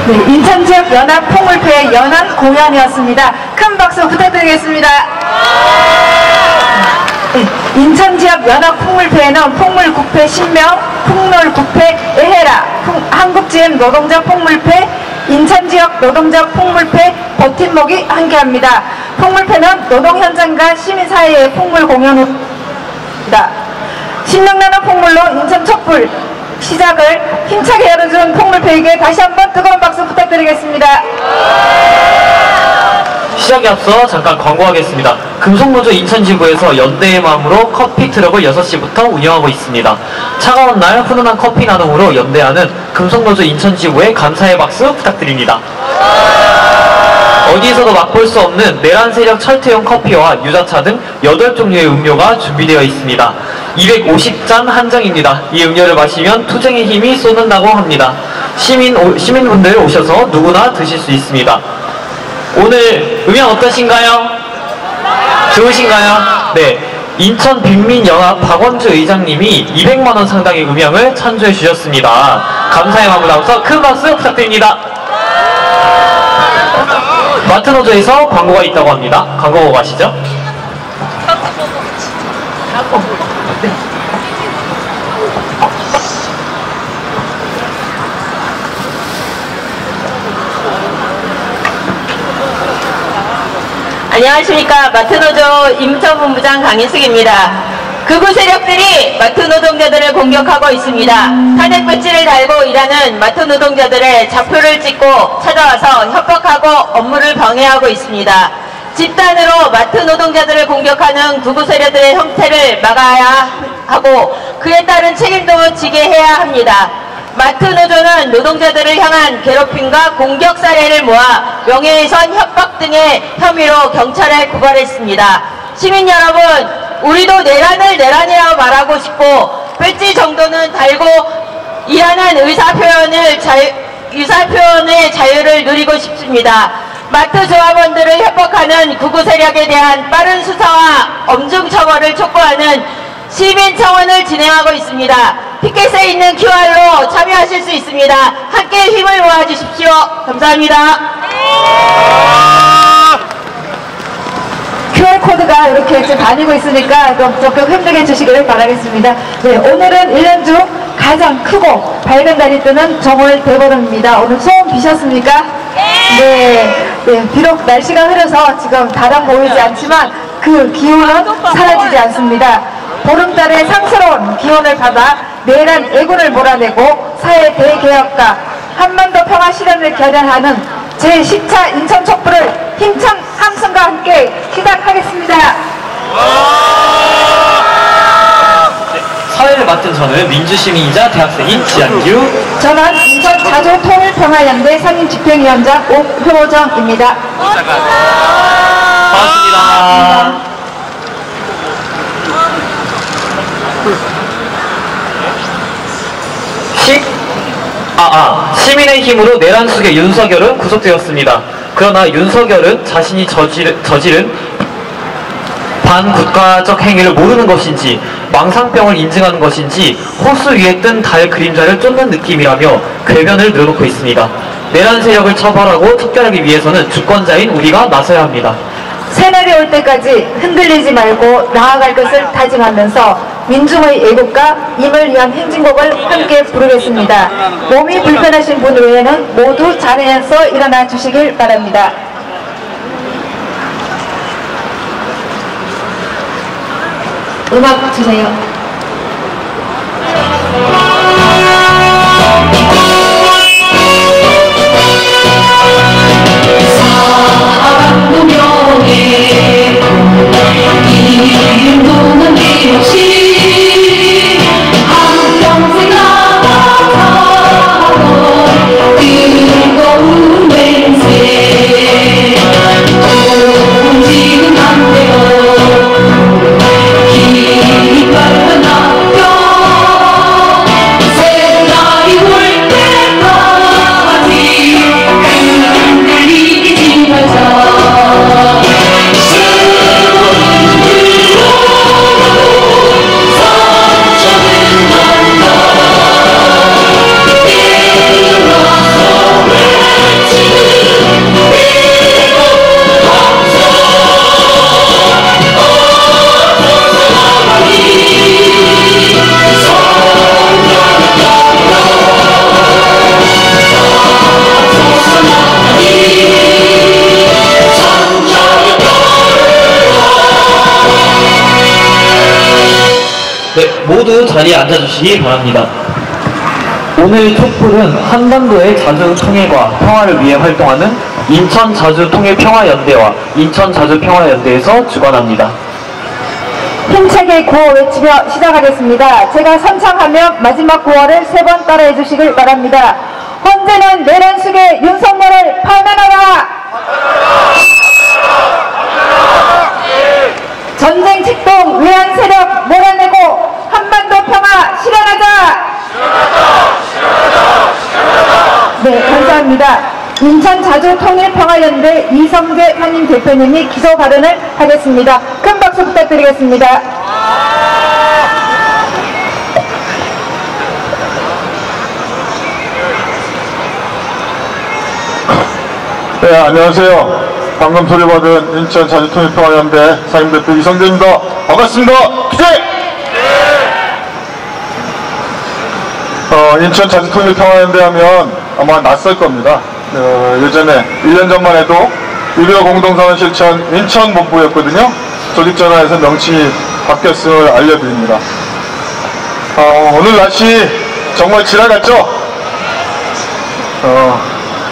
네, 인천지역 연합 폭물패 연합 공연이었습니다. 큰 박수 부탁드리겠습니다. 네, 인천지역 연합 폭물패에는 폭물국패 신명, 풍롤국패 에헤라, 한국GM 노동자 폭물패, 인천지역 노동자 폭물패 버팀목이 함께합니다. 폭물패는 노동 현장과 시민 사이의 폭물 공연입니다. 신명나는 폭물로 인천 촛불 시작을 힘차게 열어준 폭물패에게 다시 한번 뜨거운 박수 부탁드리겠습니다. 시작에 앞서 잠깐 광고하겠습니다. 금속노조 인천지부에서 연대의 마음으로 커피 트럭을 6시부터 운영하고 있습니다. 차가운 날 훈훈한 커피 나눔으로 연대하는 금속노조 인천지부에 감사의 박수 부탁드립니다. 어디에서도 맛볼 수 없는 내란세력 철퇴용 커피와 유자차 등 8종류의 음료가 준비되어 있습니다. 250잔 한정입니다. 이 음료를 마시면 투쟁의 힘이 쏟는다고 합니다. 시민분들 오셔서 누구나 드실 수 있습니다. 오늘 음향 어떠신가요? 좋으신가요? 네. 인천 빈민연합 박원주 의장님이 200만원 상당의 음향을 찬조해 주셨습니다. 감사의 마음을 담아서 큰 박수 부탁드립니다. 마트노조에서 광고가 있다고 합니다. 광고 보고 가시죠. 안녕하십니까. 마트노조 임천본부장 강인숙입니다. 극우 세력들이 마트 노동자들을 공격하고 있습니다. 탄핵 배지를 달고 일하는 마트 노동자들의 좌표를 찍고 찾아와서 협박하고 업무를 방해하고 있습니다. 집단으로 마트 노동자들을 공격하는 극우 세력들의 형태를 막아야 하고 그에 따른 책임도 지게 해야 합니다. 마트 노조는 노동자들을 향한 괴롭힘과 공격 사례를 모아 명예훼손, 협박 등의 혐의로 경찰에 고발했습니다. 시민 여러분, 우리도 내란을 내란이라고 말하고 싶고 배지 정도는 달고 일하는 의사표현의 자유를 누리고 싶습니다. 마트 조합원들을 협박하는 극우 세력에 대한 빠른 수사와 엄중 처벌을 촉구하는 시민청원을 진행하고 있습니다. 피켓에 있는 QR로 참여하실 수 있습니다. 함께 힘을 모아주십시오. 감사합니다. QR코드가 이렇게 다니고 있으니까 좀 적극 협력해 주시기를 바라겠습니다. 네, 오늘은 1년 중 가장 크고 밝은 달이 뜨는 정월 대보름입니다. 오늘 소원 비셨습니까? 네, 비록 날씨가 흐려서 지금 다량 보이지 않지만 그 기운은 사라지지 않습니다. 보름달의 상스러운 기운을 받아 내란 애군을 몰아내고 사회 대개혁과 한반도 평화 실현을 결연하는 제10차 인천 촛불을 힘찬 함성과 함께 시작하겠습니다. 사회를 맡은 저는 민주시민이자 대학생인 지한규. 저는 인천 자주통일평화연대 상임집행위원장 옥효정입니다. 반갑습니다. 시민의 힘으로 내란 속의 윤석열은 구속되었습니다. 그러나 윤석열은 자신이 저지른 반국가적 행위를 모르는 것인지 망상병을 인증하는 것인지 호수 위에 뜬 달 그림자를 쫓는 느낌이라며 궤변을 늘어놓고 있습니다. 내란 세력을 처벌하고 척결하기 위해서는 주권자인 우리가 나서야 합니다. 새날이 올 때까지 흔들리지 말고 나아갈 것을 다짐하면서 민중의 애국과 임을 위한 행진곡을 함께 부르겠습니다. 몸이 불편하신 분 외에는 모두 자리에서 일어나 주시길 바랍니다. 음악 주세요. 사랑도 명예 이 운동은 이없이 한평생 나가던 뜨거운 맹세 조금씩은 안 돼요 깃발 네, 모두 자리에 앉아주시기 바랍니다. 오늘 촛불은 한반도의 자주통일과 평화를 위해 활동하는 인천자주통일평화연대와 인천자주평화연대에서 주관합니다. 힘차게 구호 외치며 시작하겠습니다. 제가 선창하면 마지막 구호를 3번 따라해 주시길 바랍니다. 헌재는 내란 숙의 윤석열을 파면하라! 전쟁 직동 외환 세력 몰아내고 한반도 평화 실현하자! 네, 감사합니다. 인천자주통일평화연대 이성재 현임 대표님이 기소 발언을 하겠습니다. 큰 박수 부탁드리겠습니다. 네, 안녕하세요. 방금 소개받은 인천자주통일평화연대 상임대표 이성재입니다. 반갑습니다. 기재! 인천자주통일평화연대 하면 아마 낯설 겁니다. 예전에 1년 전만 해도 유료 공동선언 실천 인천본부였거든요. 조직전환에서 명칭이 바뀌었음을 알려드립니다. 오늘 날씨 정말 지랄 같죠?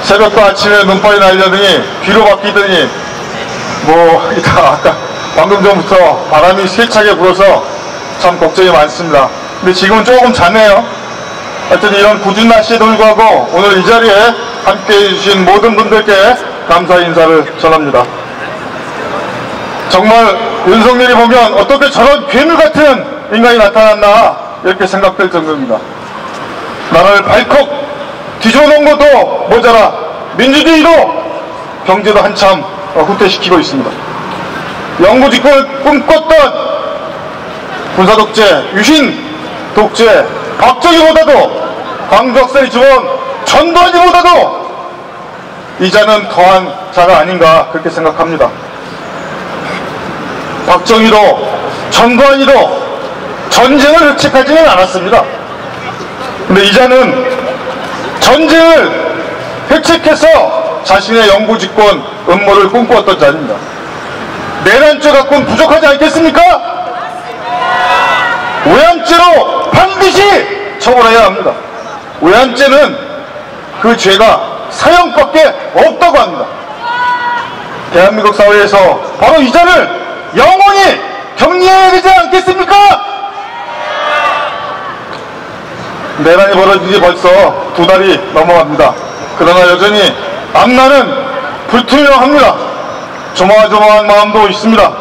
새벽과 아침에 눈발이 날려더니 비로 바뀌더니 아까 방금 전부터 바람이 세차게 불어서 참 걱정이 많습니다. 근데 지금은 조금 잤네요. 하여튼 이런 궂은 날씨에 불구하고 오늘 이 자리에 함께해 주신 모든 분들께 감사 인사를 전합니다. 정말 윤석열이 보면 어떻게 저런 괴물 같은 인간이 나타났나 이렇게 생각될 정도입니다. 나라를 발칵 뒤집어놓은 것도 모자라 민주주의로 경제도 한참 후퇴시키고 있습니다. 영구집권을 꿈꿨던 군사독재, 유신독재 박정희보다도 광주학살이 죽은 전두환이보다도 이자는 더한 자가 아닌가 그렇게 생각합니다. 박정희도 전두환이도 전쟁을 획책하지는 않았습니다. 근데 이자는 전쟁을 획책해서 자신의 영구집권 음모를 꿈꾸었던 자입니다. 내란죄 갖고는 부족하지 않겠습니까? 외환죄로 반드시 처벌해야 합니다. 외환죄는 그 죄가 사형밖에 없다고 합니다. 대한민국 사회에서 바로 이자를 영원히 격리해야 되지 않겠습니까? 내란이 벌어진 지 벌써 2달이 넘어갑니다. 그러나 여전히 앞날은 불투명합니다. 조마조마한 마음도 있습니다.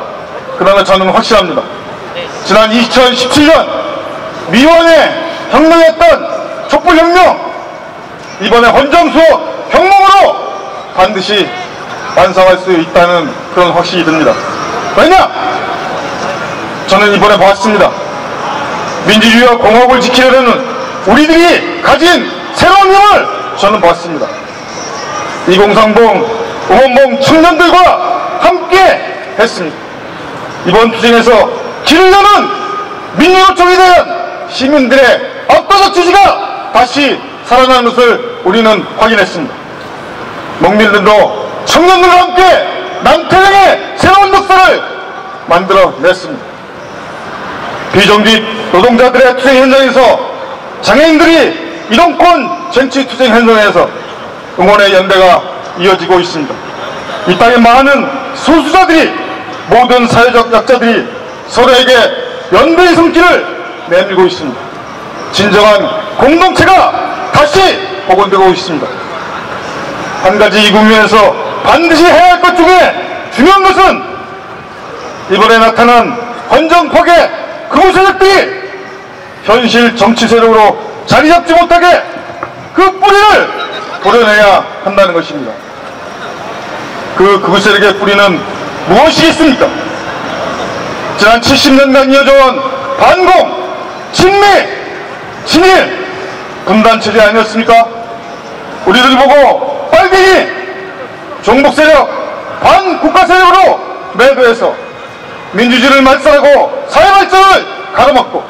그러나 저는 확실합니다. 지난 2017년 미원에 혁명했던 촛불혁명, 이번에 헌정수호 혁명으로 반드시 완성할 수 있다는 그런 확신이 듭니다. 왜냐? 저는 이번에 봤습니다. 민주주의와 공화국을 지키려는 우리들이 가진 새로운 힘을 저는 봤습니다. 2030 응원봉 청년들과 함께 했습니다. 이번 투쟁에서 길을 여는 민주노총에 대한 시민들의 압도적 지지가 다시 살아나는 것을 우리는 확인했습니다. 농민들도 청년들과 함께 남태령의 새로운 역사를 만들어냈습니다. 비정규직 노동자들의 투쟁 현장에서 장애인들이 이동권 쟁취 투쟁 현장에서 응원의 연대가 이어지고 있습니다. 이 땅의 많은 소수자들이, 모든 사회적 약자들이 서로에게 연대의 손길을 내밀고 있습니다. 진정한 공동체가 다시 복원되고 있습니다. 한 가지 이 국면에서 반드시 해야 할 것 중에 중요한 것은 이번에 나타난 헌정파괴 극우 세력들이 현실 정치 세력으로 자리 잡지 못하게 그 뿌리를 도려내야 한다는 것입니다. 그 극우 세력의 뿌리는 무엇이겠습니까? 지난 70년간 이어져온 반공, 친미, 친일, 분단체제 아니었습니까? 우리들 보고 빨갱이, 종북세력, 반국가세력으로 매도해서 민주주의를 말살하고 사회발전을 가로막고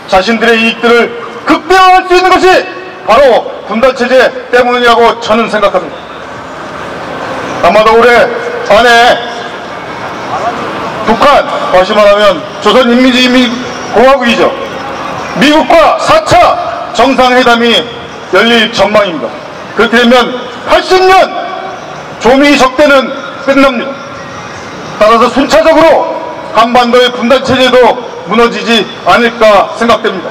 자신들의 이익들을 극대화할 수 있는 것이 바로 분단체제 때문이라고 저는 생각합니다. 아마도 올해 안에 북한, 다시 말하면 조선인민주주의 공화국이죠. 미국과 4차 정상회담이 열릴 전망입니다. 그렇게 되면 80년 조미 적대는 끝납니다. 따라서 순차적으로 한반도의 분단체제도 무너지지 않을까 생각됩니다.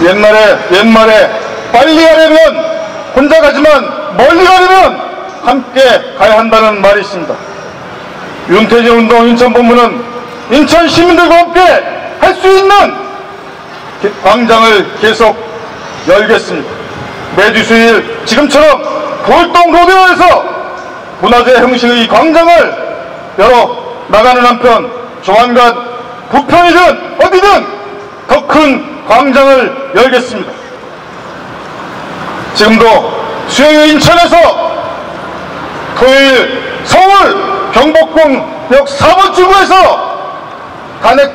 옛말에 빨리 가려면 혼자 가지만 멀리 가려면 함께 가야 한다는 말이 있습니다. 윤태진 운동 인천본부는 인천 시민들과 함께 할 수 있는 광장을 계속 열겠습니다. 매주 수요일 지금처럼 골동 로데오에서 문화재 형식의 광장을 열어 나가는 한편 조만간 부평이든 어디든 더 큰 광장을 열겠습니다. 지금도 수요일 인천에서 토요일 서울 경복궁역 4번 출구에서 탄핵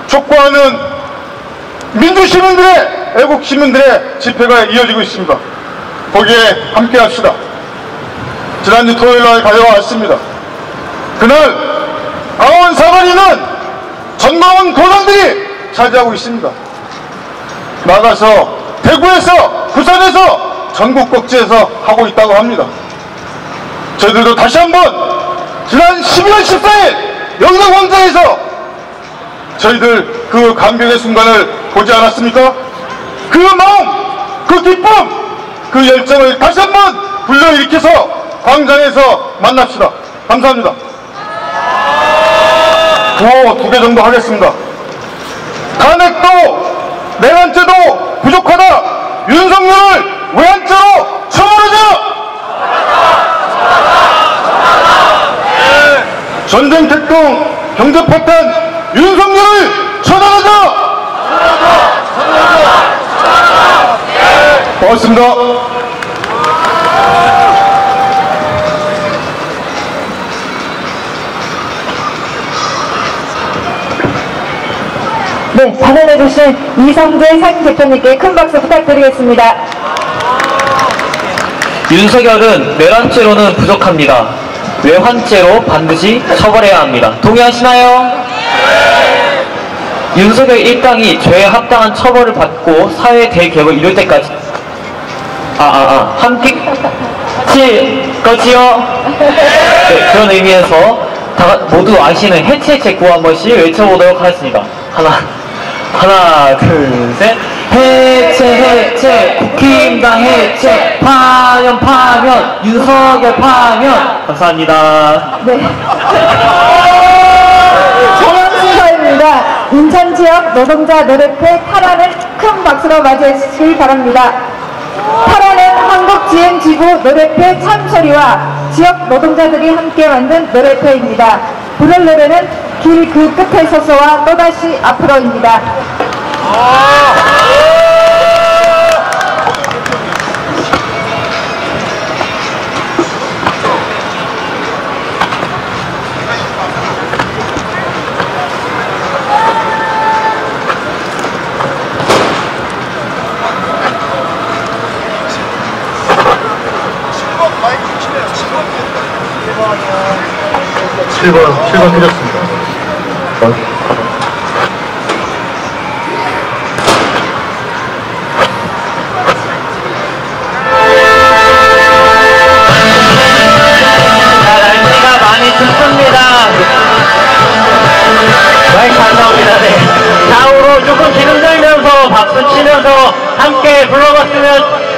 촉구하는 민주시민들의 애국시민들의 집회가 이어지고 있습니다. 거기에 함께 합시다. 지난주 토요일날 가져왔습니다. 그날 강원 사거리는 전망원 고장들이 차지하고 있습니다. 나가서 대구에서 부산에서 전국각지에서 하고 있다고 합니다. 저희들도 다시 한번 지난 12월 14일 여의도 광장에서 저희들 그 감격의 순간을 보지 않았습니까? 그 마음, 그 기쁨, 그 열정을 다시 한번 불러일으켜서 광장에서 만납시다. 감사합니다. 구호 2개 정도 하겠습니다. 탄핵도 내란죄도 부족하다. 윤석열을 외환죄로 처벌하자. 전쟁 태동 경제 파탄 윤석열을 처단하자. 고맙습니다. 네, 발언해주신 이성재 상임대표님께 큰 박수 부탁드리겠습니다. 윤석열은 내란죄로는 부족합니다. 외환죄로 반드시 처벌해야 합니다. 동의하시나요? 윤석열 일당이 죄에 합당한 처벌을 받고 사회 대개혁을 이룰 때까지 함께 칠 거지요? 네, 그런 의미에서 모두 아시는 해체 구호 한 번씩 외쳐보도록 하겠습니다. 하나 둘 셋. 해체 국힘당 해체 파면 윤석열 파면. 감사합니다. 네. 다음 순서입니다. 인천 지역 노동자 노력회 탈환을 큰 박수로 맞이해 주시기 바랍니다. 탈환은 한국지행지구 노력회 참소리와 지역 노동자들이 함께 만든 노력회입니다. 부를 노래는 길 그 끝에 서서와 또다시 앞으로입니다. 칠 번 드렸습니다. 날씨가 많이 춥습니다. 많이 감사합니다. 네. 좌우로 조금 기름 들면서 박수 치면서 함께 불러봤으면.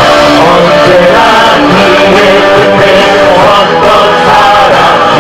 언제나 네 끝에 왔던 사람이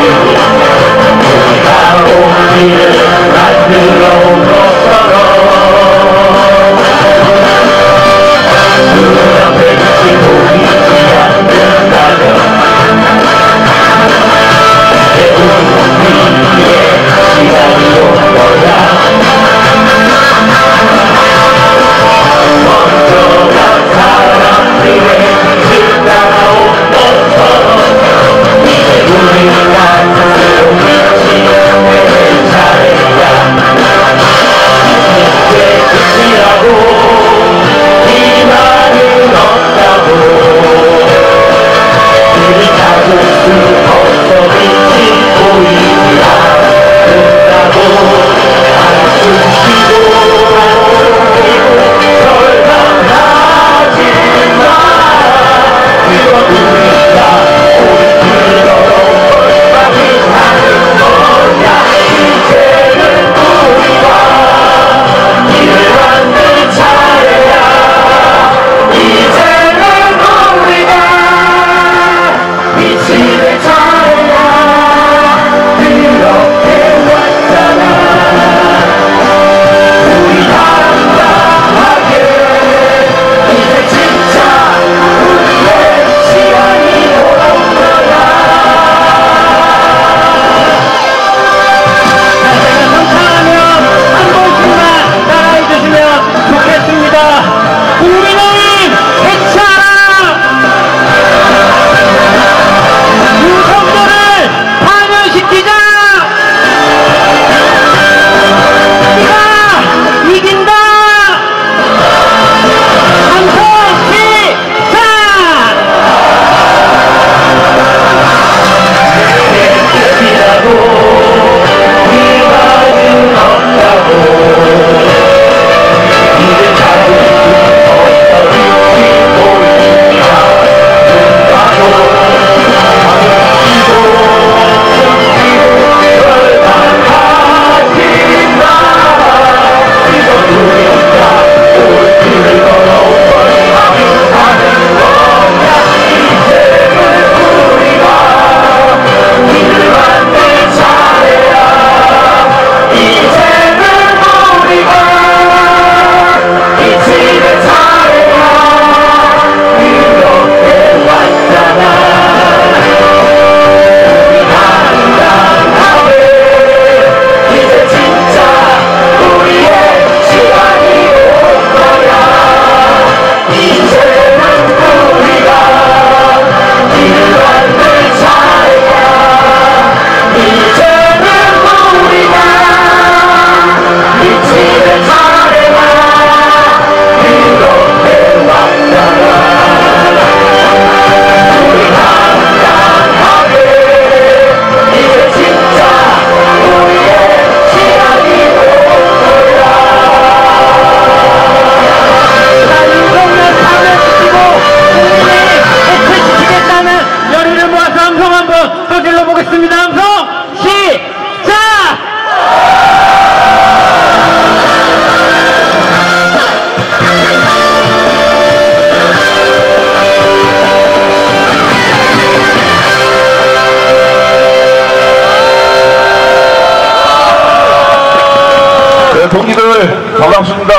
동기들 반갑습니다.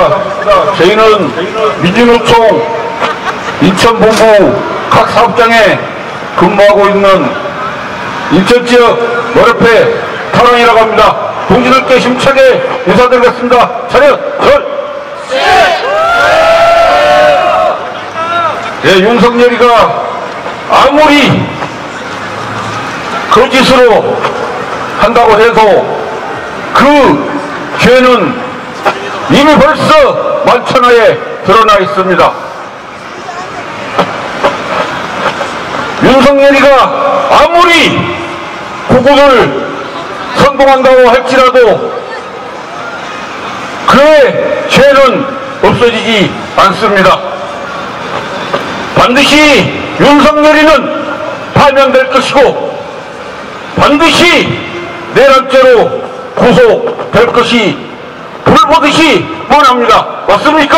저희는 민주노총 인천본부 각 사업장에 근무하고 있는 인천지역 머레페 탈원이라고 합니다. 동지들께 힘차게 인사드리겠습니다. 차렷! 절! 예, 윤석열이가 아무리 거짓으로 한다고 해도 그 죄는 이미 벌써 만천하에 드러나 있습니다. 윤석열이가 아무리 구국을 선동한다고 할지라도 그의 죄는 없어지지 않습니다. 반드시 윤석열이는 파면될 것이고 반드시 내란죄로 구속될 것이 불보듯이 뻔합니다. 맞습니까?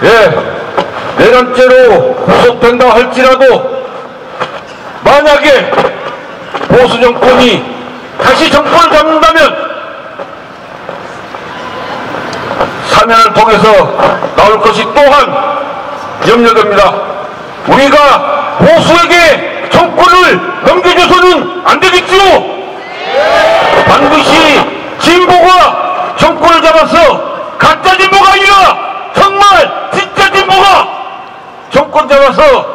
예, 내란죄로 구속된다 할지라도 만약에 보수 정권이 다시 정권을 잡는다면 사면을 통해서 나올 것이 또한 염려됩니다. 우리가 보수에게 정권을 넘겨줘서는 안 되겠지요. 반드시 진보가 정권을 잡아서 가짜 진보가 아니라 정말 진짜 진보가 정권 잡아서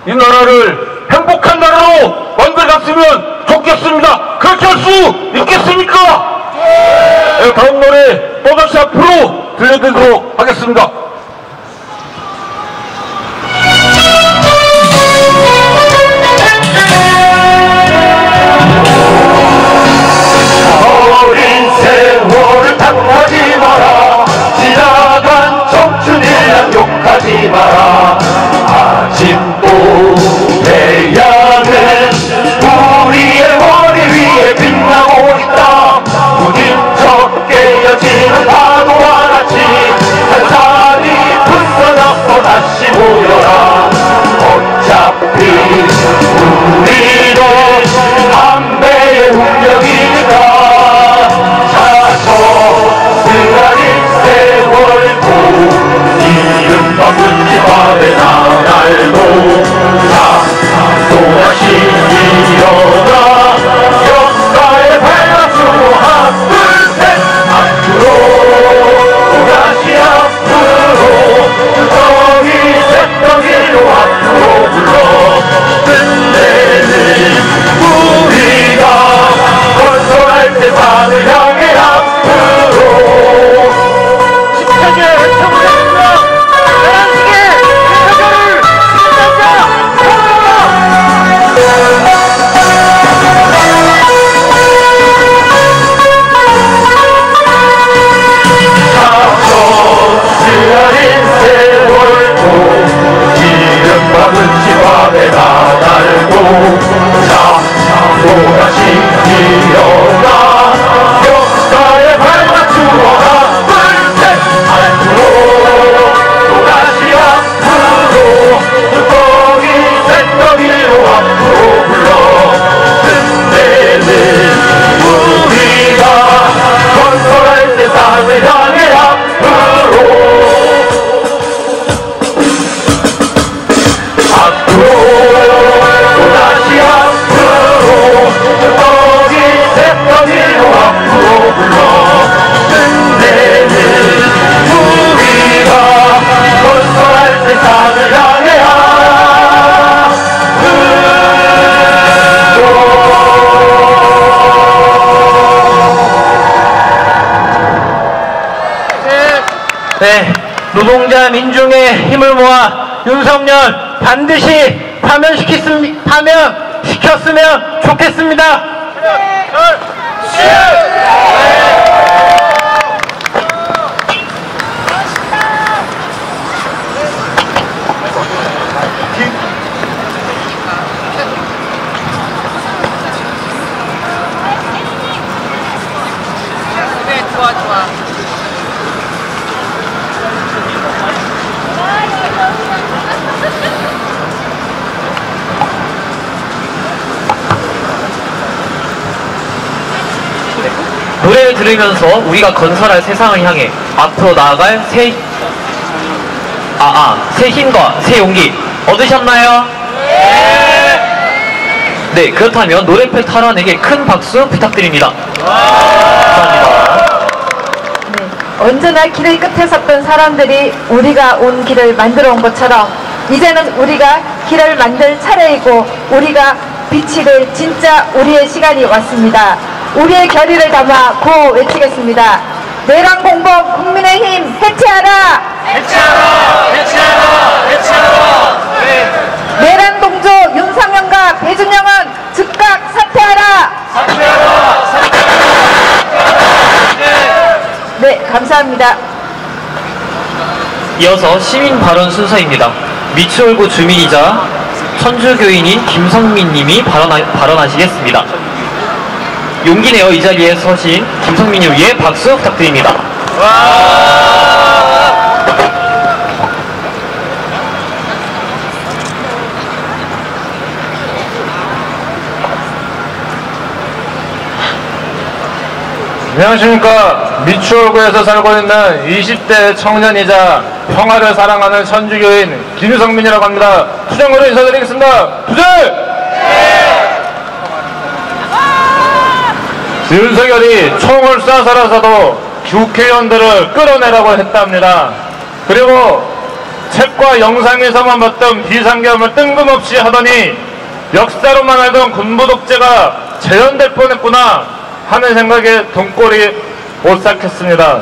이 나라를 행복한 나라로 만들어갔으면 좋겠습니다. 그렇게 할 수 있겠습니까? 네, 다음 노래 또다시 앞으로 들려드리도록 하겠습니다. 어린 세월을 탓하지 마라. 지나간 청춘이란 욕하지 마라. 아직도 태양은 우리의 머리 위에 빛나고 있다. 부딪혀 깨어지는 파도와 같이 한산이 불어나서 다시 모여라. 어차피 우리도 담배의 운명이니까 자서 쓰라린 세월도 이른바 문지밥의 나날도 또다시 일어나 역사의 발맞추고 하나 둘셋 앞으로 또다시 앞으로 저기 새떡이로 앞으로 불러 끝내는 우리가 건설할 세상을 향해 앞으로 힘차게 외쳐보겠습니다. 대한민국의 인사자를 쓰라린 세월도 이른바 문지밥의 나날도 자 또다시 일어나 역사에 발맞추어 하나 둘셋 앞으로 또다시 앞으로 뚜껑이 새떡이로 앞으로 불러 끝내는 우리가 건설할 세상을 향해 앞으로 또다시 앞으로 뚜껑이 새떡이로 앞으로 불러 끝내는 우리가 건설할 세상을 향해 네, 노동자 민중의 힘을 모아 윤석열 반드시 파면시켰으면 좋겠습니다. 네. 들으면서 우리가 건설할 세상을 향해 앞으로 나아갈 새 힘과 새 용기 얻으셨나요? 네, 그렇다면 노래패 탈환에게 큰 박수 부탁드립니다. 감사합니다. 네, 언제나 길의 끝에 섰던 사람들이 우리가 온 길을 만들어 온 것처럼 이제는 우리가 길을 만들 차례이고 우리가 빛이 될 진짜 우리의 시간이 왔습니다. 우리의 결의를 담아 구호 외치겠습니다. 내란 공범 국민의힘 해체하라! 해체하라! 해체하라! 해체하라! 네. 내란 동조 윤상현과 배준영은 즉각 사퇴하라! 사퇴하라! 사퇴하라! 네, 감사합니다. 이어서 시민 발언 순서입니다. 미추홀구 주민이자 천주교인인 김성민 님이 발언하시겠습니다. 용기 내어 이 자리에 서신 김성민 님을 위해 박수 부탁드립니다. 안녕하십니까. 미추홀구에서 살고 있는 20대 청년이자 평화를 사랑하는 천주교인 김성민이라고 합니다. 투쟁으로 인사드리겠습니다. 투쟁! 윤석열이 총을 쏴서라도 국회의원들을 끌어내라고 했답니다. 그리고 책과 영상에서만 봤던 비상계엄을 뜬금없이 하더니 역사로만 알던 군부 독재가 재현될 뻔했구나 하는 생각에 등골이 오싹했습니다.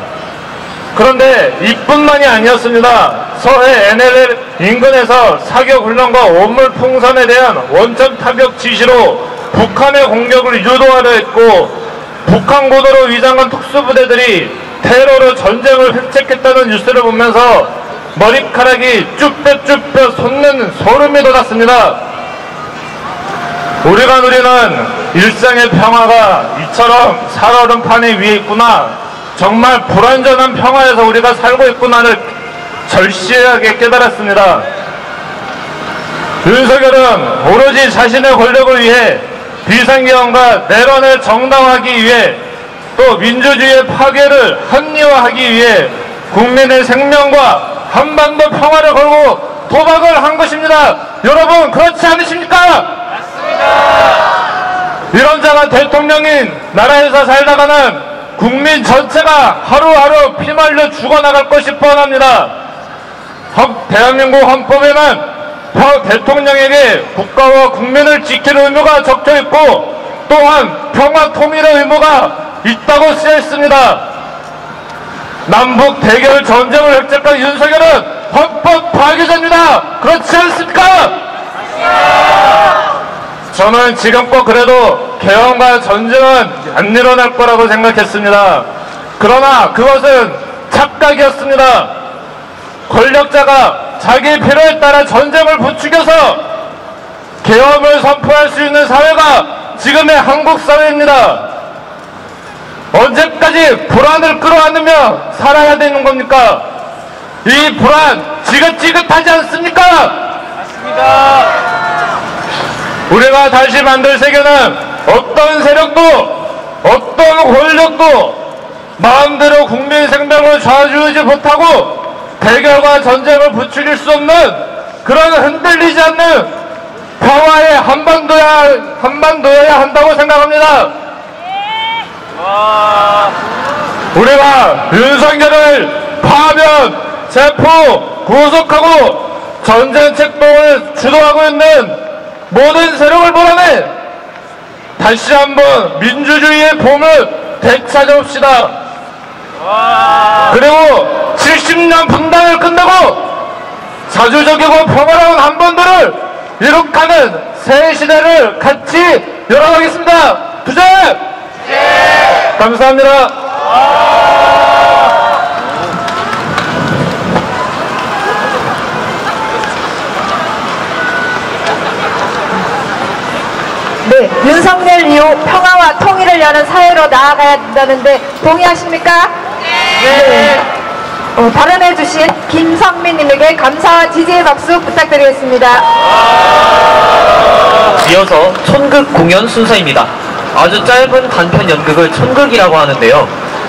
그런데 이뿐만이 아니었습니다. 서해 NLL 인근에서 사격 훈련과 온물 풍선에 대한 원점 타격 지시로 북한의 공격을 유도하려 했고 북한 고도로 위장한 특수부대들이 테러로 전쟁을 획책했다는 뉴스를 보면서 머리카락이 쭈뼛쭈뼛 솟는 소름이 돋았습니다. 우리가 누리는 일상의 평화가 이처럼 살얼음판에 위에 있구나, 정말 불완전한 평화에서 우리가 살고 있구나를 절실하게 깨달았습니다. 윤석열은 오로지 자신의 권력을 위해 비상계엄과 내란을 정당화하기 위해 또 민주주의의 파괴를 합리화하기 위해 국민의 생명과 한반도 평화를 걸고 도박을 한 것입니다. 여러분, 그렇지 않으십니까? 맞습니다. 이런 자가 대통령인 나라에서 살다가는 국민 전체가 하루하루 피말려 죽어나갈 것이 뻔합니다. 대한민국 헌법에는 대통령에게 국가와 국민을 지킬 의무가 적혀있고 또한 평화 통일의 의무가 있다고 쓰여 있습니다. 남북 대결 전쟁을 획책한 윤석열은 헌법 파괴자입니다. 그렇지 않습니까? 저는 지금껏 그래도 계엄과 전쟁은 안 일어날 거라고 생각했습니다. 그러나 그것은 착각이었습니다. 권력자가 자기 필요에 따라 전쟁을 부추겨서 계엄을 선포할 수 있는 사회가 지금의 한국 사회입니다. 언제까지 불안을 끌어안으며 살아야 되는 겁니까? 이 불안 지긋지긋하지 않습니까? 맞습니다. 우리가 다시 만들 세계는 어떤 세력도 어떤 권력도 마음대로 국민 생명을 좌지우지 못하고 대결과 전쟁을 부추길 수 없는 그런 흔들리지 않는 평화의 한반도여야 한다고 생각합니다. 우리가 윤석열을 파면, 체포, 구속하고 전쟁 책동을 주도하고 있는 모든 세력을 몰아내 다시 한번 민주주의의 봄을 되찾아옵시다. 그리고 70년 분단을 끝내고 자주적이고 평화로운 한반도를 이룩하는 새 시대를 같이 열어가겠습니다. 투쟁! 감사합니다. 네, 윤석열 이후 평화와 통일을 여는 사회로 나아가야 된다는데 동의하십니까? 네. 발언해주신 김성민님에게 감사와 지지의 박수 부탁드리겠습니다. 이어서 촌극 공연 순서입니다. 아주 짧은 단편 연극을 촌극이라고 하는데요.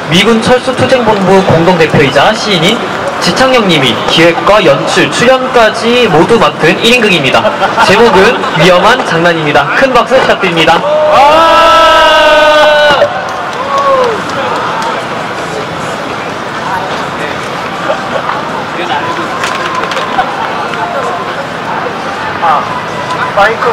미군 철수투쟁본부 공동대표이자 시인인 지창영님이 기획과 연출, 출연까지 모두 맡은 1인극입니다. 제목은 위험한 장난입니다. 큰 박수 부탁드립니다. 마이크.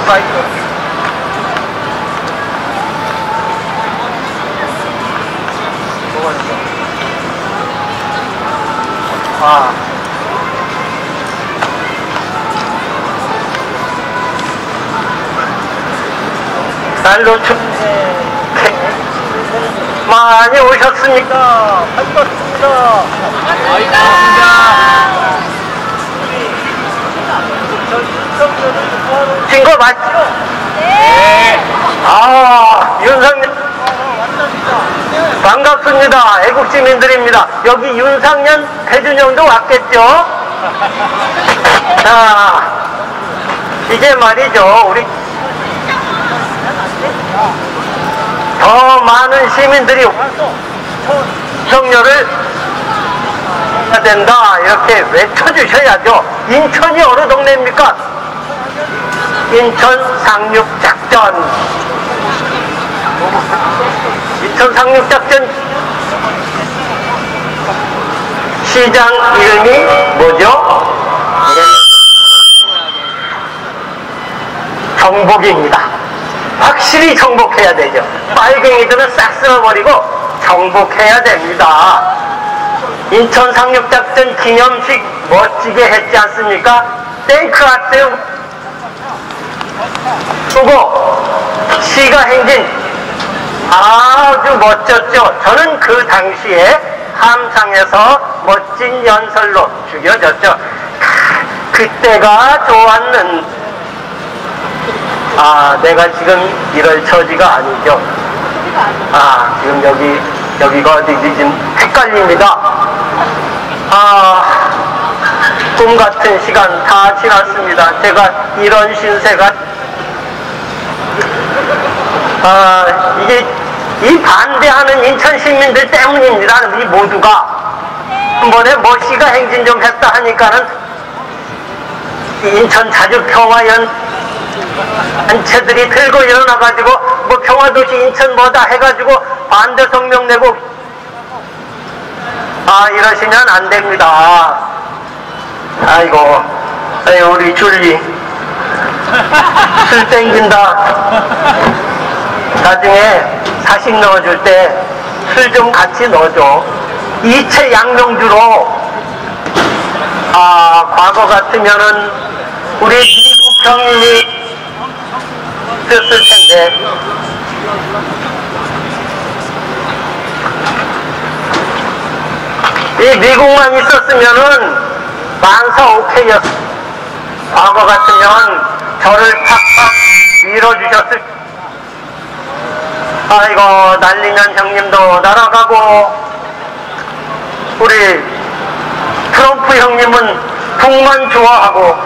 날로 많이 오셨습니까? 반갑습니다. 친구 맞죠? 네. 윤상년 반갑습니다. 애국시민들입니다. 여기 윤상년 배준영도 왔겠죠? 자, 이제 말이죠. 우리 더 많은 시민들이 와서 청년을 해야 된다 이렇게 외쳐주셔야죠. 인천이 어느 동네입니까? 인천 상륙작전. 인천 상륙작전 시장 이름이 뭐죠? 정복입니다. 확실히 정복해야 되죠. 빨갱이들은 싹 쓸어버리고 정복해야 됩니다. 인천 상륙작전 기념식 멋지게 했지 않습니까? 탱크 아트 쏘고 시가 행진 아주 멋졌죠. 저는 그 당시에 함상에서 멋진 연설로 죽여졌죠. 그때가 좋았는 내가 지금 이럴 처지가 아니죠. 지금 여기가 어디지 지금 헷갈립니다. 꿈 같은 시간 다 지났습니다. 제가 이런 신세가 이게 이 반대하는 인천 시민들 때문입니다. 이 모두가 한 번에 뭐 시가 행진 좀 했다 하니까는 인천 자주평화연 단체들이 들고 일어나가지고 뭐 평화도시 인천 뭐다 해가지고 반대 성명 내고 이러시면 안 됩니다. 아이고 우리 줄리 술 땡긴다. 나중에 사식 넣어줄 때 술 좀 같이 넣어줘. 이체 양명주로 과거 같으면은 우리 미국 형님이 됐을 텐데 이 미국만 있었으면은 만사 오케이였어. 과거 같으면 저를 팍팍 밀어주셨을. 아이고 난리난 형님도 날아가고 우리 트럼프 형님은 북만 좋아하고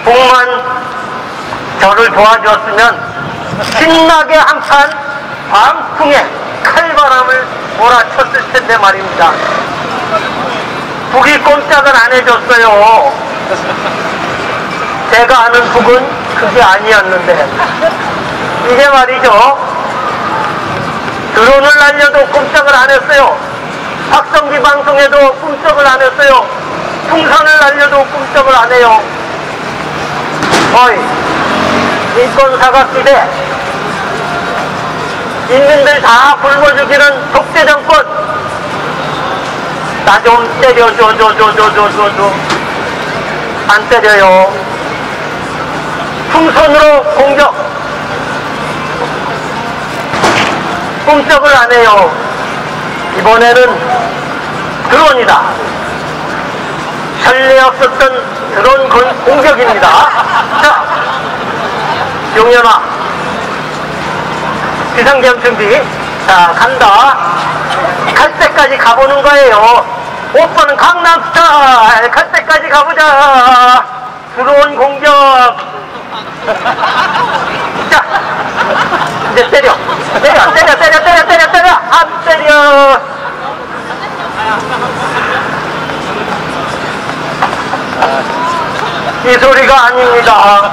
북만 저를 도와주었으면 신나게 한판 광풍에 칼바람을 몰아쳤을 텐데 말입니다. 북이 꼼짝을 안 해줬어요. 제가 아는 북은 그게 아니었는데 이게 말이죠. 드론을 날려도 꼼짝을 안 했어요. 박성기 방송에도 꼼짝을 안 했어요. 풍선을 날려도 꼼짝을 안 해요. 인권 사각지대 인민들 다 굶어 죽이는 독재 정권 나 좀 때려줘 안 때려요. 풍선으로 공격 꼼짝을 안 해요. 이번에는 드론이다. 전례 없었던 드론 공격입니다. 자, 용연아 비상경 준비. 자, 간다. 갈 때까지 가보는 거예요. 오빠는 강남스타일. 갈 때까지 가보자. 드론 공격. 자, 이제 때려. 때려. 안 때려. 이 소리가 아닙니다.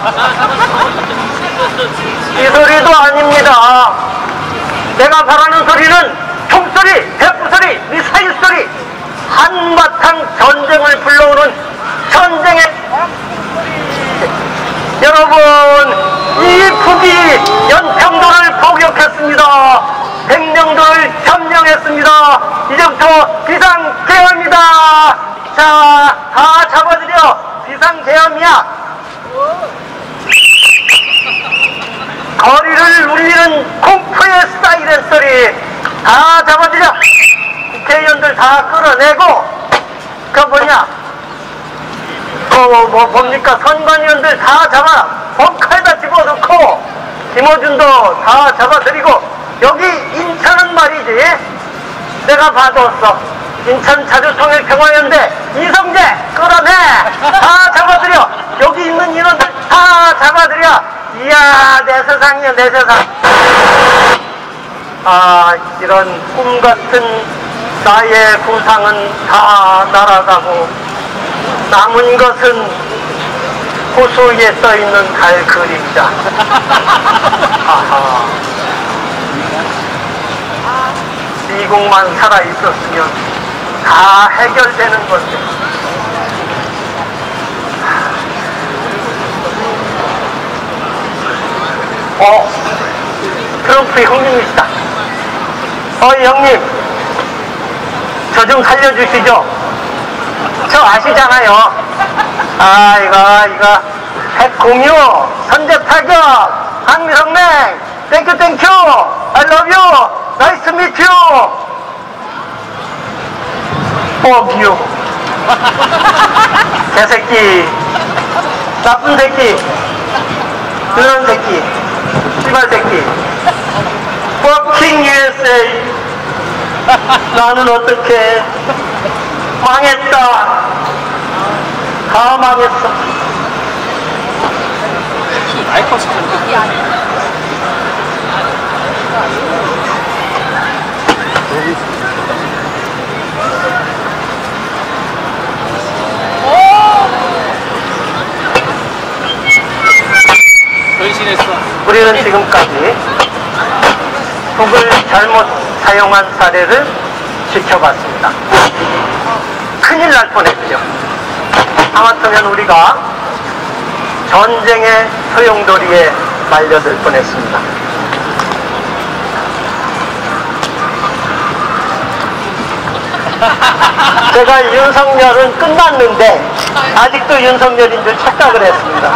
이 소리도 아닙니다. 내가 바라는 소리는 총소리, 대포소리, 미사일 소리, 한바탕 전쟁을 불러오는 전쟁의 여러분, 이 북이 연평도를 포격했습니다. 백령도를 점령했습니다. 이제부터 비상계엄이다. 자, 다 잡아들여. 비상계엄이야. 거리를 울리는 공포의 사이렌 소리 다 잡아들여. 국회의원들 다 끌어내고, 그거 뭐냐, 뭡니까, 선관위원들 다 잡아 벙커에다 집어넣고, 김어준도 다 잡아들이고, 여기 인천은 말이지, 내가 봐뒀어. 인천 자주통일평화연대 이성재 끌어내. 다 잡아들여. 여기 있는 인원들 다 잡아들여. 이야, 내 세상이야, 내 세상. 아, 이런 꿈같은 나의 구상은 다 날아가고 남은 것은 호수 위에 떠있는 달 그림자. 아하. 미국만 살아있었으면 다 해결되는 건데. 트럼프 형님이시다. 형님, 저 좀 살려주시죠. 저 아시잖아요. 이거 핵 공유, 선제 타격, 한미성맹, 땡큐, I love you, nice to meet you. 미워. 개새끼, 나쁜 새끼, 그런 새끼, 씨발 새끼. Fucking USA. 나는 어떻게 망했다. 다 망했어. 우리는 지금까지 북을 잘못 사용한 사례를 지켜봤습니다. 큰일 날 뻔했죠. 하마터면 우리가 전쟁의 소용돌이에 말려들 뻔했습니다. 제가 윤석열은 끝났는데 아직도 윤석열인 줄 착각을 했습니다.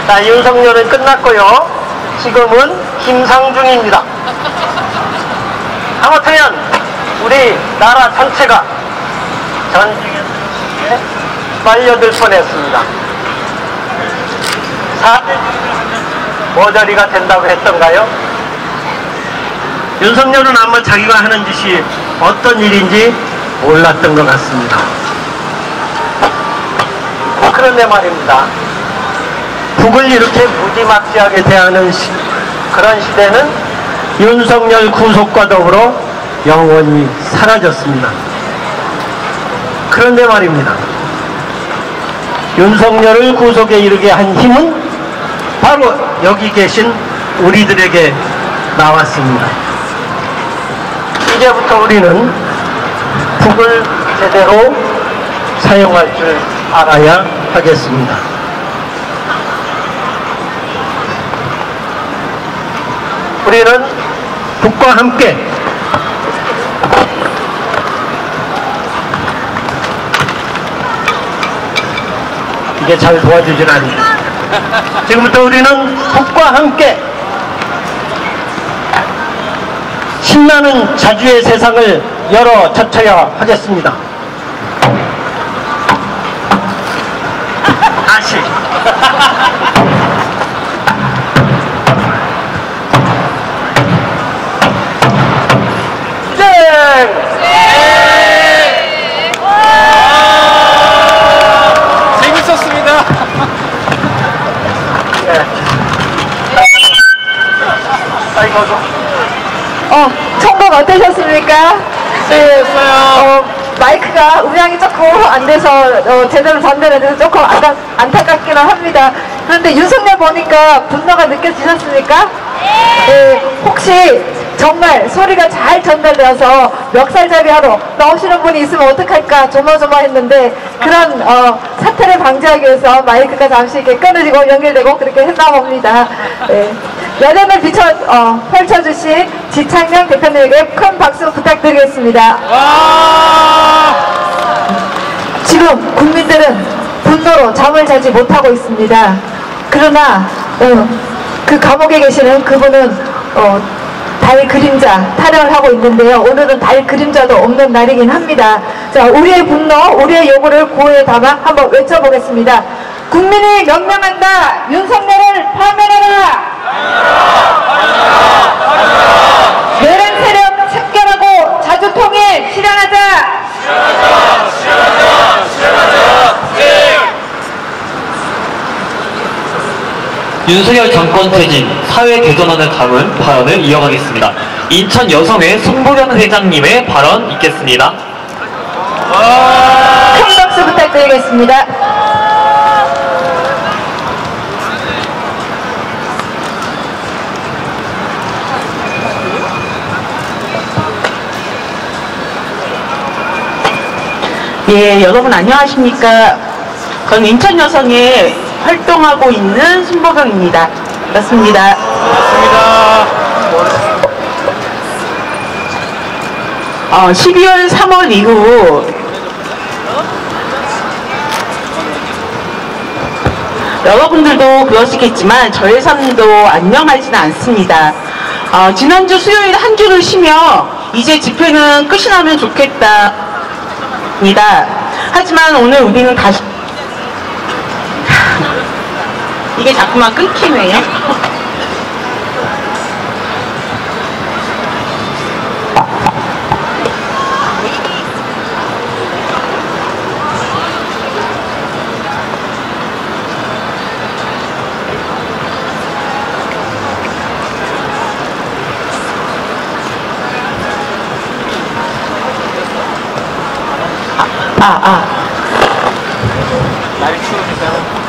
자, 윤석열은 끝났고요. 지금은 김상중입니다. 하마터면 우리 나라 전체가 전쟁에 말려들 뻔했습니다. 모조리가 된다고 했던가요? 윤석열은 아마 자기가 하는 짓이 어떤 일인지 몰랐던 것 같습니다. 그런데 말입니다. 북을 이렇게 무지막지하게 대하는 그런 시대는 윤석열 구속과 더불어 영원히 사라졌습니다. 그런데 말입니다. 윤석열을 구속에 이르게 한 힘은 바로 여기 계신 우리들에게 나왔습니다. 이제부터 우리는 북을 제대로 사용할 줄 알아야 하겠습니다. 우리는 북과 함께 이게 잘 도와주질 않습니다. 지금부터 우리는 북과 함께 신나는 자주의 세상을 열어 젖혀야 하겠습니다. 다시 재밌었습니다. 아이고 소리가 음향이 조금 안 돼서 제대로 전달이 돼서 조금 안타깝기는 합니다. 그런데 윤석열 보니까 분노가 느껴지셨습니까? 네. 혹시 정말 소리가 잘 전달되어서 멱살잡이 하러 나오시는 분이 있으면 어떡할까 조마조마했는데 그런 사태를 방지하기 위해서 마이크가 잠시 이렇게 끊어지고 연결되고 그렇게 했나 봅니다. 네. 여름을 펼쳐주신 지창녕 대표님에게 큰 박수 부탁드리겠습니다. 지금 국민들은 분노로 잠을 자지 못하고 있습니다. 그러나 그 감옥에 계시는 그분은 달 그림자 타령을 하고 있는데요. 오늘은 달 그림자도 없는 날이긴 합니다. 자, 우리의 분노, 우리의 요구를 구호에 담아 한번 외쳐보겠습니다. 국민이 명령한다. 윤석열을 파면하라. 내란 세력 척결하고 자주통일 실현하자. 윤석열 정권 퇴진, 사회 개선안을 담은 발언을 이어가겠습니다. 인천 여성회 송보련 회장님의 발언 있겠습니다. 큰 박수 부탁드리겠습니다. 예, 여러분 안녕하십니까. 저는 인천 여성에 활동하고 있는 송보경입니다. 반갑습니다. 반갑습니다. 12월 3월 이후 여러분들도 그러시겠지만 저의 삶도 안녕하지는 않습니다. 지난주 수요일 한 주를 쉬며 이제 집회는 끝이 나면 좋겠다 입니다. 하지만 오늘 우리는 다시 이게 자꾸만 끊기네요.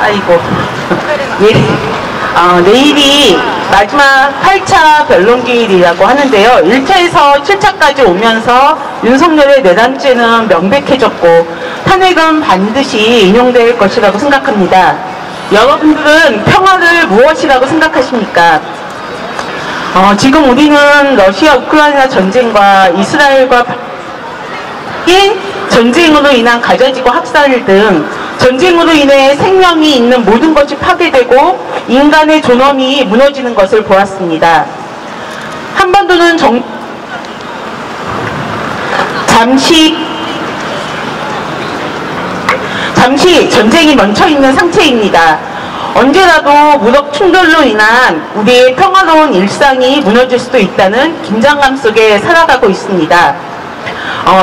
아이고. 예. 내일이 마지막 8차 변론기일이라고 하는데요. 1차에서 7차까지 오면서 윤석열의 내란죄는 명백해졌고 탄핵은 반드시 인용될 것이라고 생각합니다. 여러분들은 평화를 무엇이라고 생각하십니까? 지금 우리는 러시아 우크라이나 전쟁과 이스라엘과 전쟁으로 인한 가자지구 학살 등 전쟁으로 인해 생명이 있는 모든 것이 파괴되고 인간의 존엄이 무너지는 것을 보았습니다. 한반도는 잠시 전쟁이 멈춰있는 상태입니다. 언제라도 무력 충돌로 인한 우리의 평화로운 일상이 무너질 수도 있다는 긴장감 속에 살아가고 있습니다.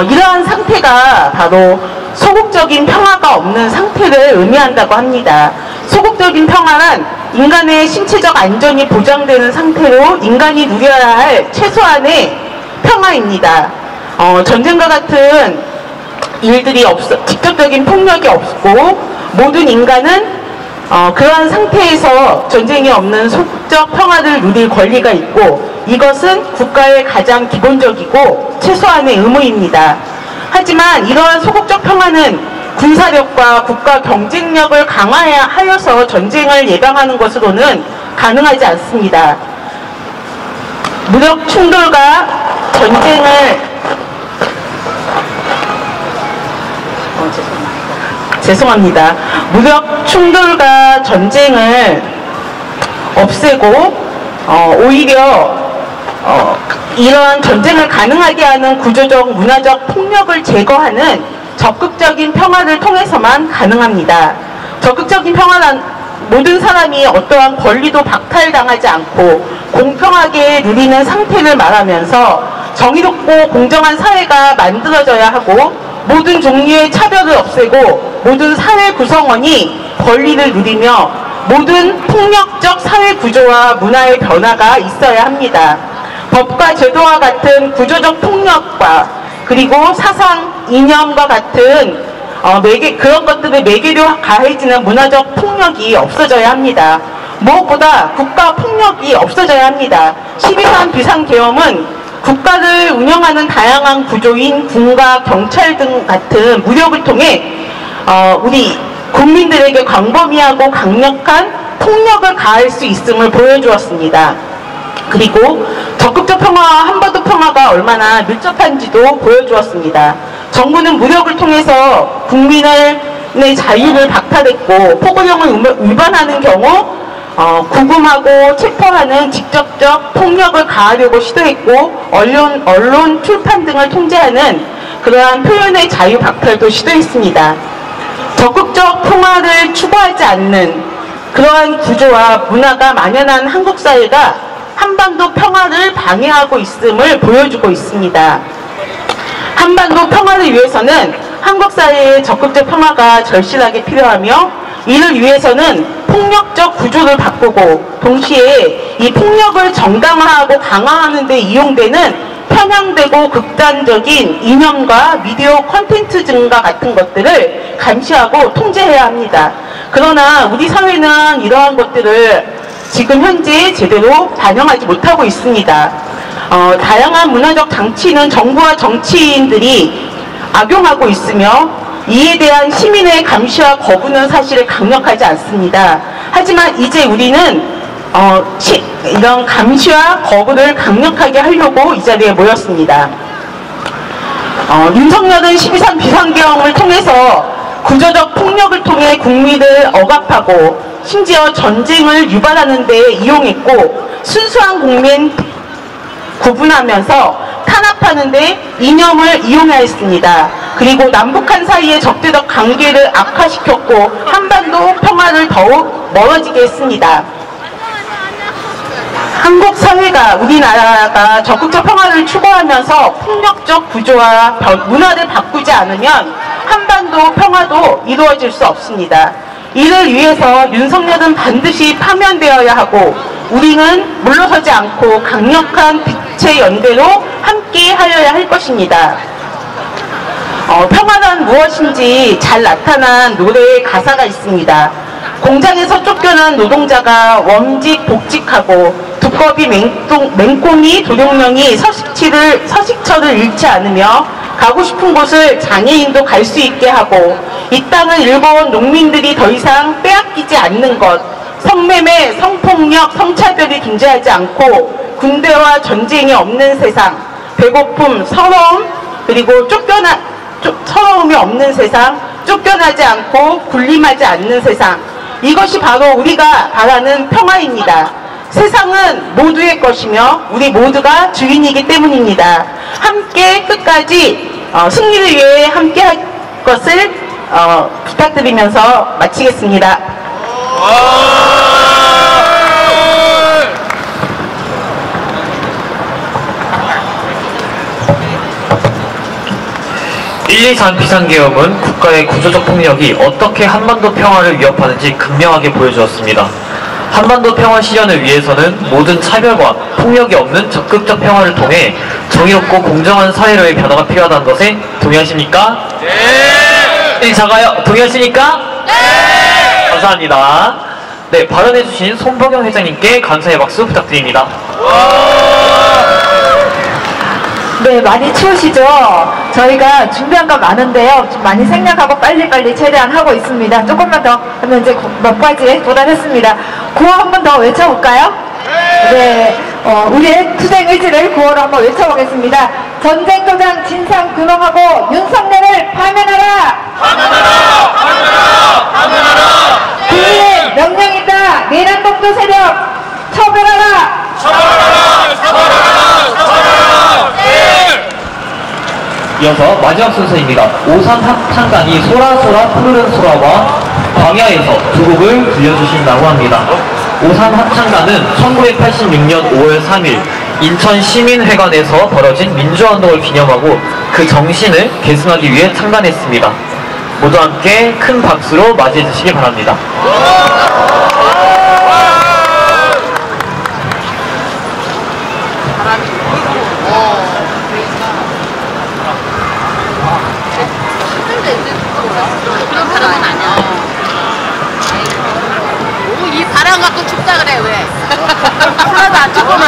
이러한 상태가 바로 소극적인 평화가 없는 상태를 의미한다고 합니다. 소극적인 평화란 인간의 신체적 안전이 보장되는 상태로 인간이 누려야 할 최소한의 평화입니다. 전쟁과 같은 일들이 직접적인 폭력이 없고 모든 인간은 그러한 상태에서 전쟁이 없는 소극적 평화를 누릴 권리가 있고 이것은 국가의 가장 기본적이고 최소한의 의무입니다. 하지만 이러한 소극적 평화는 군사력과 국가 경쟁력을 강화하여서 전쟁을 예방하는 것으로는 가능하지 않습니다. 무력 충돌과 전쟁을 죄송합니다. 무력 충돌과 전쟁을 없애고 오히려 이러한 전쟁을 가능하게 하는 구조적, 문화적 폭력을 제거하는 적극적인 평화를 통해서만 가능합니다. 적극적인 평화란 모든 사람이 어떠한 권리도 박탈당하지 않고 공평하게 누리는 상태를 말하면서 정의롭고 공정한 사회가 만들어져야 하고 모든 종류의 차별을 없애고 모든 사회 구성원이 권리를 누리며 모든 폭력적 사회 구조와 문화의 변화가 있어야 합니다. 법과 제도와 같은 구조적 폭력과 그리고 사상, 이념과 같은 그런 것들을 매개로 가해지는 문화적 폭력이 없어져야 합니다. 무엇보다 국가 폭력이 없어져야 합니다. 12.3 비상계엄은 국가를 운영하는 다양한 구조인 군과 경찰 등 같은 무력을 통해 우리 국민들에게 광범위하고 강력한 폭력을 가할 수 있음을 보여주었습니다. 그리고 적극적 평화와 한반도 평화가 얼마나 밀접한지도 보여주었습니다. 정부는 무력을 통해서 국민의 자유를 박탈했고 포고령을 위반하는 경우 구금하고 체포하는 직접적 폭력을 가하려고 시도했고 언론, 출판 등을 통제하는 그러한 표현의 자유 박탈도 시도했습니다. 적극적 평화를 추구하지 않는 그러한 구조와 문화가 만연한 한국 사회가 한반도 평화를 방해하고 있음을 보여주고 있습니다. 한반도 평화를 위해서는 한국 사회의 적극적 평화가 절실하게 필요하며 이를 위해서는 폭력적 구조를 바꾸고 동시에 이 폭력을 정당화하고 강화하는 데 이용되는 편향되고 극단적인 이념과 미디어 콘텐츠 등과 같은 것들을 감시하고 통제해야 합니다. 그러나 우리 사회는 이러한 것들을 지금 현재 제대로 반영하지 못하고 있습니다. 다양한 문화적 장치는 정부와 정치인들이 악용하고 있으며 이에 대한 시민의 감시와 거부는 사실 강력하지 않습니다. 하지만 이제 우리는 이런 감시와 거부를 강력하게 하려고 이 자리에 모였습니다. 윤석열은 12.3 비상계엄을 통해서 구조적 폭력을 통해 국민을 억압하고 심지어 전쟁을 유발하는 데 이용했고 순수한 국민 구분하면서 탄압하는 데 이념을 이용하였습니다. 그리고 남북한 사이의 적대적 관계를 악화시켰고 한반도 평화를 더욱 멀어지게 했습니다. 한국 사회가 우리나라가 적극적 평화를 추구하면서 폭력적 구조와 문화를 바꾸지 않으면 한반도 평화도 이루어질 수 없습니다. 이를 위해서 윤석열은 반드시 파면되어야 하고 우리는 물러서지 않고 강력한 빛의 연대로 함께 하여야 할 것입니다. 평화란 무엇인지 잘 나타난 노래의 가사가 있습니다. 공장에서 쫓겨난 노동자가 원직 복직하고 두꺼비 맹꽁이 도룡령이 서식처를 잃지 않으며 가고 싶은 곳을 장애인도 갈 수 있게 하고 이 땅을 일궈온 농민들이 더 이상 빼앗기지 않는 것, 성매매, 성폭력, 성차별이 존재하지 않고 군대와 전쟁이 없는 세상, 배고픔, 서러움, 그리고 서러움이 없는 세상, 쫓겨나지 않고 군림하지 않는 세상, 이것이 바로 우리가 바라는 평화입니다. 세상은 모두의 것이며 우리 모두가 주인이기 때문입니다. 함께 끝까지 승리를 위해 함께 할 것을 부탁드리면서 마치겠습니다. 1.2.3 비상계엄은 국가의 구조적 폭력이 어떻게 한반도 평화를 위협하는지 극명하게 보여주었습니다. 한반도 평화 실현을 위해서는 모든 차별과 폭력이 없는 적극적 평화를 통해 정의롭고 공정한 사회로의 변화가 필요하다는 것에 동의하십니까? 네! 작아요. 동의하십니까? 네! 감사합니다. 네, 발언해주신 손보경 회장님께 감사의 박수 부탁드립니다. 네, 많이 추우시죠? 저희가 준비한 거 많은데요. 좀 많이 생략하고 빨리빨리 최대한 하고 있습니다. 조금만 더 하면 이제 몇 가지에 도달했습니다. 구호 한 번 더 외쳐볼까요? 네, 우리의 투쟁 의지를 구호로 한번 외쳐보겠습니다. 전쟁 도장 진상 규명하고 윤석열을 파면하라! 파면하라! 파면하라! 파면하라! 국민의 명령이다! 내란 독도 세력 처벌하라! 처벌하라! 처벌하라! 처벌하라! 네! 이어서 마지막 순서입니다. 오산 합창단이 소라소라 푸르른 소라와 광야에서 두 곡을 들려주신다고 합니다. 오산 합창단은 1986년 5월 3일 인천시민회관에서 벌어진 민주화운동을 기념하고 그 정신을 계승하기 위해 창단했습니다. 모두 함께 큰 박수로 맞이해 주시기 바랍니다. 거네 왜? 하나도 안 춥구만.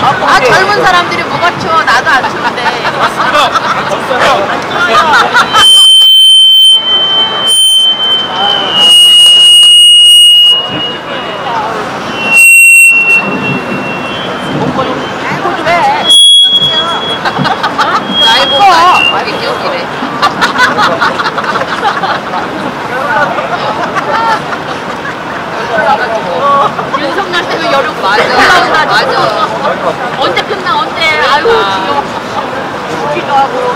아 젊은 사람들이 뭐가 추워? 나도 안 추운데. 나이 먹어. 말이 끼우기래. 윤석열 때문에 여름 맞아. 맞아. 언제 끝나 언제? 아유 지겨워. 기도 하고.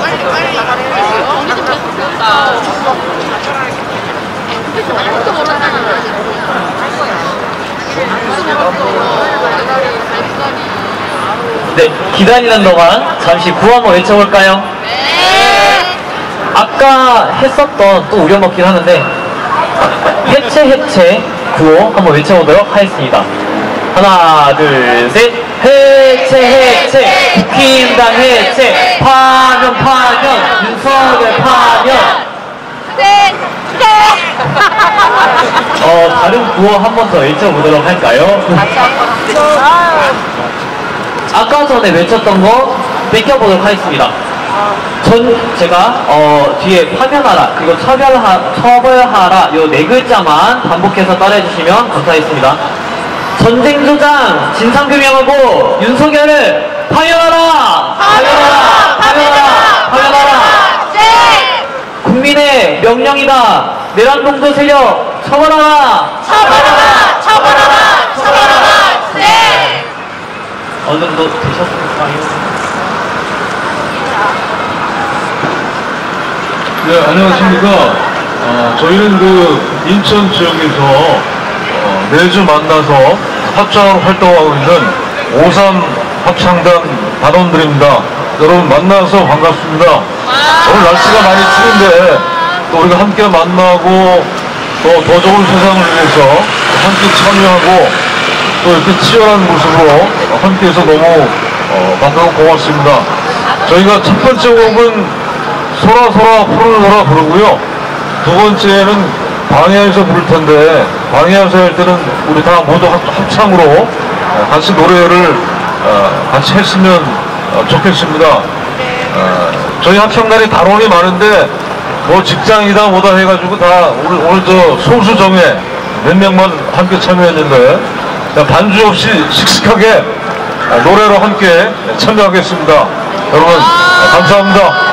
빨리 정리 좀 해줬다. 아무도 모르잖아. 네, 기다리는 동안 잠시 구호 한번 외쳐볼까요? 네. 아까 했었던 또 우려먹긴 하는데 해체 구호 한번 외쳐보도록 하겠습니다. 하나 둘 셋. 해체 국힘당 해체 파면 윤석열 파면. 네. 다른 구호 한 번 더 외쳐보도록 할까요? 아까 전에 외쳤던 거 뺏겨보도록 하겠습니다. 제가 뒤에 파면하라 그리고 처벌하라 요 네 글자만 반복해서 따라해주시면 감사하겠습니다. 전쟁조장 진상규명하고 윤석열을 파면하라! 네. 국민의 명령이다. 내란동조 세력 처벌하라! 네. 어느 정도 되셨을까요? 네, 안녕하십니까. 저희는 그 인천 지역에서 매주 만나서 합창으로 활동하고 있는 53 합창단 단원들입니다. 여러분 만나서 반갑습니다. 오늘 날씨가 많이 추운데 또 우리가 함께 만나고 또 더 좋은 세상을 위해서 함께 참여하고 또 이렇게 치열한 모습으로 함께해서 너무 반갑고 고맙습니다. 저희가 첫 번째 곡은 소라 푸른 소라 부르고요. 두 번째는 방해에서 부를 텐데 방해에서 할 때는 우리 다 모두 합창으로 같이 노래를 같이 했으면 좋겠습니다. 저희 합창단이 단원이 많은데 뭐 직장이다 뭐다 해가지고 다 오늘 저 소수정예 몇 명만 함께 참여했는데 반주 없이 씩씩하게 노래로 함께 참여하겠습니다. 여러분 감사합니다.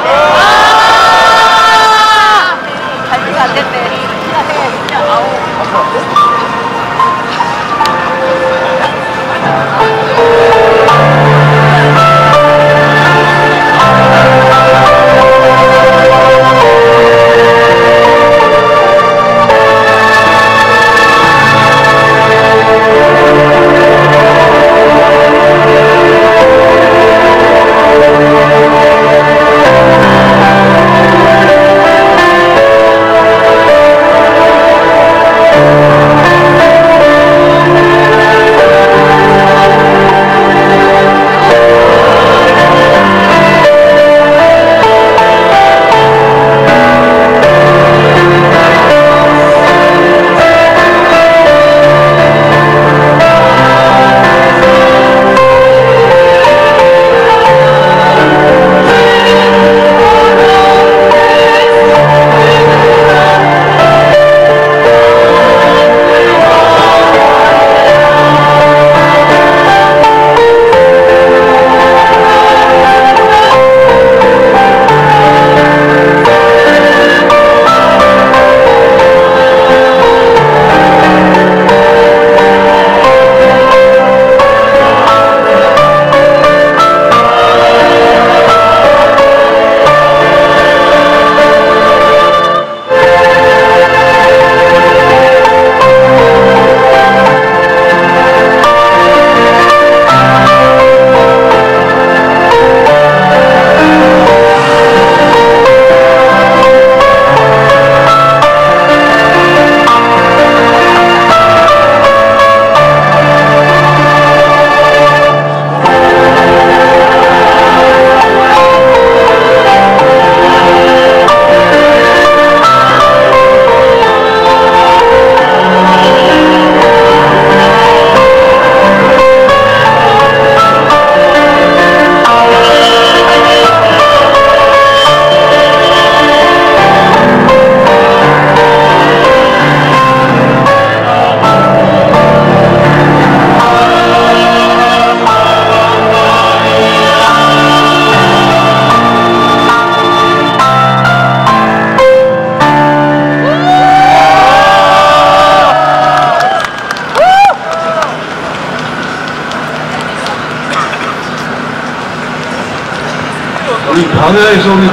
방해에서 우리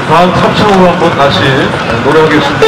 다음 합창으로 한번 다시 노래하겠습니다.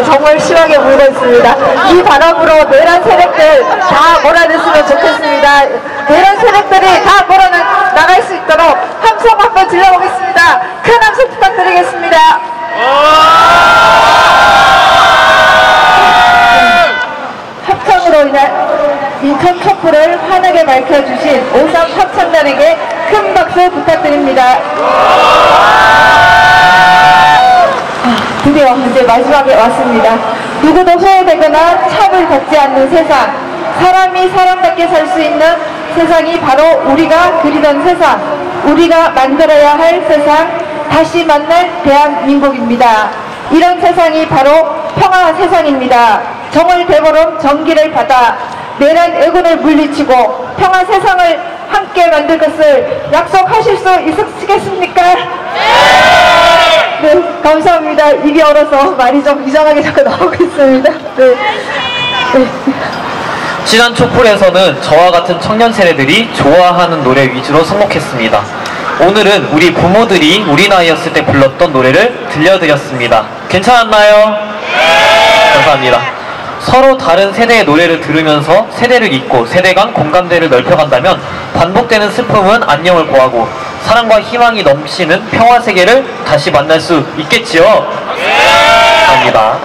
정말 심하게 불고 있습니다. 이 바람으로 내란 세력들 다 몰아냈으면 좋겠습니다. 내란 세력들이 다 몰아나갈 수 있도록 함성 한번 질러보겠습니다. 큰 함성 부탁드리겠습니다. 합창으로 인한 인천 촛불을 환하게 밝혀주신 5.3 합창단에게 큰 박수 부탁드립니다. 드디어 이제 마지막에 왔습니다. 누구도 소외되거나 차별 받지 않는 세상, 사람이 사람답게 살 수 있는 세상이 바로 우리가 그리던 세상, 우리가 만들어야 할 세상, 다시 만날 대한민국입니다. 이런 세상이 바로 평화 세상입니다. 정월 대보름 전기를 받아 내란 애군을 물리치고 평화 세상을 함께 만들 것을 약속하실 수 있으시겠습니까? 네, 감사합니다. 입이 얼어서 말이 좀 이상하게 자꾸 나오고 있습니다. 네. 지난 촛불에서는 저와 같은 청년 세대들이 좋아하는 노래 위주로 선곡했습니다. 오늘은 우리 부모들이 우리 나이였을 때 불렀던 노래를 들려드렸습니다. 괜찮았나요? 네! 감사합니다. 서로 다른 세대의 노래를 들으면서 세대를 잇고 세대 간 공감대를 넓혀간다면 반복되는 슬픔은 안녕을 고하고 사랑과 희망이 넘치는 평화세계를 다시 만날 수 있겠지요? 감사합니다.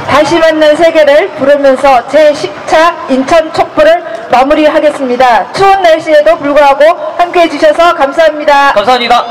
다시 만난 세계를 부르면서 제10차 인천 촛불을 마무리하겠습니다. 추운 날씨에도 불구하고 함께해 주셔서 감사합니다. 감사합니다.